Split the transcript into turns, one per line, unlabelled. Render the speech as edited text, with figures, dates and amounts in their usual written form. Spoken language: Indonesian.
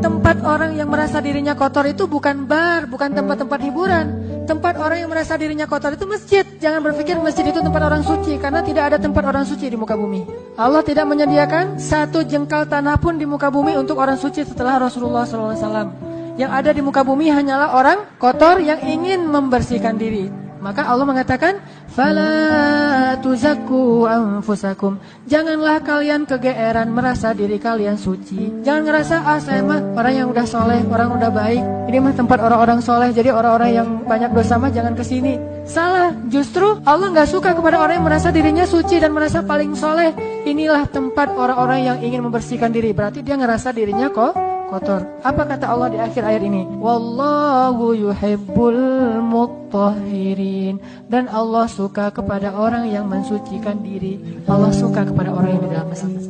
Tempat orang yang merasa dirinya kotor itu bukan bar, bukan tempat-tempat hiburan. Tempat orang yang merasa dirinya kotor itu masjid. Jangan berpikir masjid itu tempat orang suci, karena tidak ada tempat orang suci di muka bumi. Allah tidak menyediakan satu jengkal tanah pun di muka bumi untuk orang suci setelah Rasulullah SAW. Yang ada di muka bumi hanyalah orang kotor yang ingin membersihkan diri. Maka Allah mengatakan, "Fala tuzakku anfusakum." Janganlah kalian kegeeran merasa diri kalian suci. Jangan ngerasa, saya mah orang yang udah soleh, orang udah baik. Ini mah tempat orang-orang soleh, jadi orang-orang yang banyak dosa mah jangan kesini. Salah, justru Allah gak suka kepada orang yang merasa dirinya suci dan merasa paling soleh. Inilah tempat orang-orang yang ingin membersihkan diri. Berarti dia ngerasa dirinya kok kotor. Apa kata Allah di akhir ayat ini? Wallahu yuhibbul mutahhirin. Dan Allah suka kepada orang yang mensucikan diri. Allah suka kepada orang yang di dalam masjid.